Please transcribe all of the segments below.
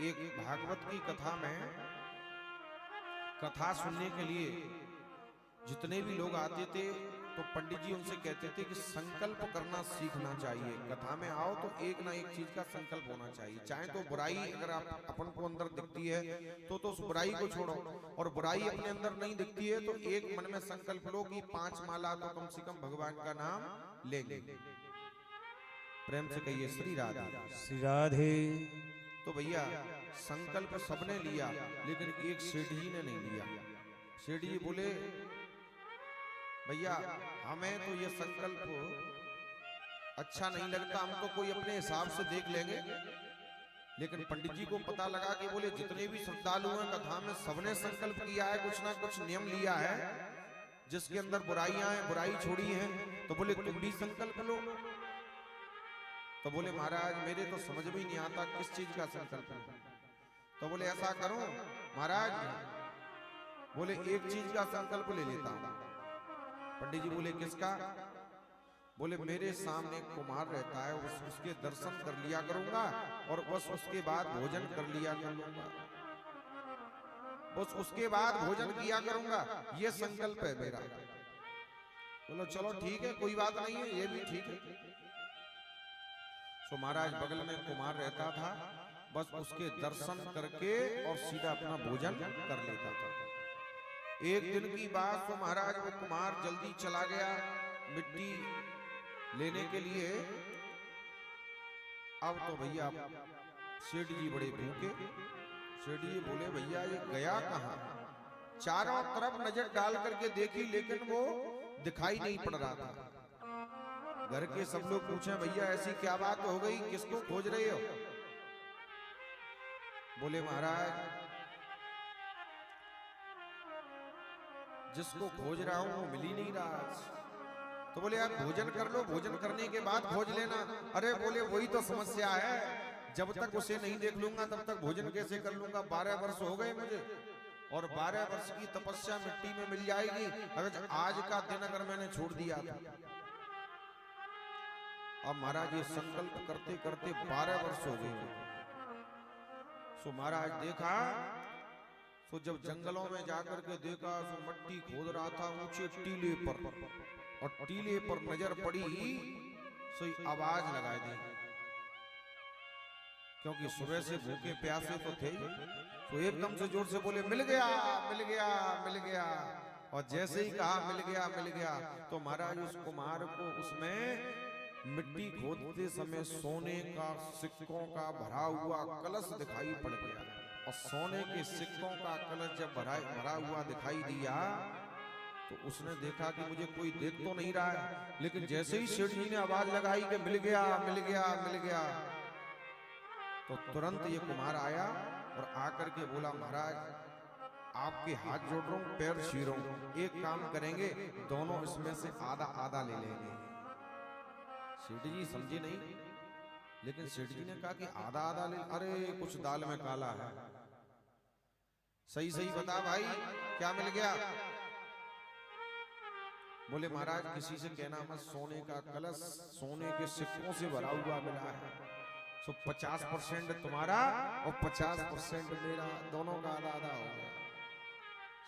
एक भागवत की कथा में कथा सुनने के लिए जितने भी लोग आते थे तो पंडित जी उनसे कहते थे कि संकल्प करना सीखना चाहिए। कथा में आओ तो एक ना एक चीज का संकल्प होना चाहिए। चाहे तो बुराई अगर आप अपन को अंदर दिखती है तो उस बुराई को छोड़ो, और बुराई अपने अंदर नहीं दिखती है तो एक मन में संकल्प लो कि 5 माला तो कम से कम भगवान का नाम लेंगे। प्रेम से कहिए श्री राधे। श्री राधे। तो भैया संकल्प सबने लिया लेकिन एक सेठ जी ने नहीं लिया। सेठ जी बोले भैया हमें तो ये संकल्प अच्छा नहीं लगता, हम तो कोई अपने हिसाब से देख लेंगे। लेकिन पंडित जी को पता लगा कि बोले जितने भी श्रद्धालु हैं कथा में सबने संकल्प किया है, कुछ ना कुछ नियम लिया है, जिसके अंदर बुराइयां हैं बुराई छोड़ी है, तो बोले तुम भी संकल्प लो। तो बोले महाराज मेरे तो समझ में ही नहीं आता किस चीज का संकल्प है। तो बोले ऐसा करो महाराज, बोले एक चीज का संकल्प ले लेता हूं। पंडित जी बोले किसका? बोले मेरे सामने कुमार रहता है, उसके दर्शन कर लिया करूंगा और बस उसके बाद भोजन कर लिया करूंगा, बस उसके बाद भोजन किया करूंगा, ये संकल्प है मेरा। बोलो चलो ठीक है कोई बात नहीं है, ये भी ठीक है। तो महाराज बगल में कुमार रहता था, बस उसके दर्शन करके और सीधा अपना भोजन कर लेता था। एक दिन की बात, तो महाराज वो कुमार जल्दी चला गया मिट्टी लेने के लिए। अब तो भैया सेठ जी बड़े भूखे। सेठ जी बोले भैया ये गया कहां? चारों तरफ नजर डाल करके देखी लेकिन वो दिखाई नहीं पड़ रहा था। घर के सब लोग पूछे भैया ऐसी क्या बात हो गई, किसको खोज रहे हो? बोले महाराज जिसको खोज रहा हूं वो मिल ही नहीं रहा। तो बोले यार भोजन कर लो, भोजन करने के बाद खोज लेना। अरे बोले वही तो समस्या है, जब तक उसे नहीं देख लूंगा तब तक भोजन कैसे कर लूंगा? 12 वर्ष हो गए मुझे, और 12 वर्ष की तपस्या मिट्टी में मिल जाएगी अगर आज का दिन अगर मैंने छोड़ दिया था। अब महाराज ये संकल्प करते करते 12 वर्ष हो गए। सो महाराज देखा, तो जब जंगलों में जाकर के देखा तो मिट्टी खोद रहा था ऊंचे टीले पर, और टीले पर नजर पड़ी सही आवाज लगा दी, क्योंकि सुबह से भूखे प्यासे तो थे। तो एकदम से जोर से बोले मिल गया मिल गया मिल गया। और जैसे ही कहा मिल गया मिल गया, तो महाराज उस कुमार को उसमें मिट्टी खोदते समय सोने का सिक्कों का भरा हुआ कलश दिखाई पड़ गया। और सोने के सिक्कों का कलश जब भरा हुआ दिखाई दिया तो उसने देखा कि मुझे कोई देख तो नहीं रहा है, लेकिन जैसे ही सेठ जी ने आवाज लगाई कि मिल गया मिल गया मिल गया, तो तुरंत ये कुमार आया और आकर के बोला महाराज आपके हाथ जोड़ रहा हूं, पैर छू रहा हूं, एक काम करेंगे दोनों इसमें से आधा आधा ले लेंगे। सेठ जी समझे नहीं, लेकिन सेठ जी ने कहा कि आधा आधा ले। अरे कुछ दाल में काला है, सही सही बता भाई क्या मिल गया? बोले महाराज किसी से कहना मत, सोने का कलश सोने के सिक्कों से भरा हुआ मिला है, सो 50% तुम्हारा और 50% मेरा, दोनों का आधा आधा हो गया।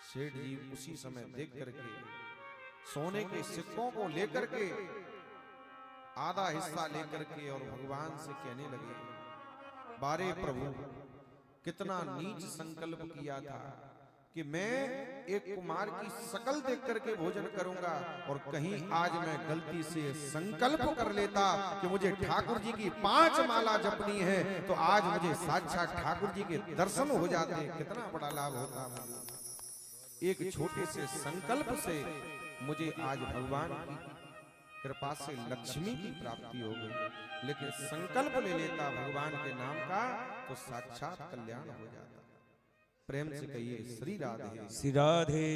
सेठ जी उसी समय देख करके सोने के सिक्कों को लेकर के आधा हिस्सा लेकर के और भगवान से कहने लगे बारे प्रभु कितना नीच संकल्प किया था कि मैं एक कुमार की शकल देख करके भोजन करूंगा, और कहीं आज मैं गलती से संकल्प कर लेता कि मुझे ठाकुर जी की 5 माला जपनी है, तो आज मुझे साक्षात ठाकुर जी के दर्शन हो जाते, कितना बड़ा लाभ होता। एक छोटे से संकल्प से मुझे आज भगवान की कृपा से लक्ष्मी की प्राप्ति हो गई। लेकिन संकल्प ले लेता भगवान के नाम का तो साक्षात कल्याण हो जाता। प्रेम से कहिए श्री राधे। श्री राधे।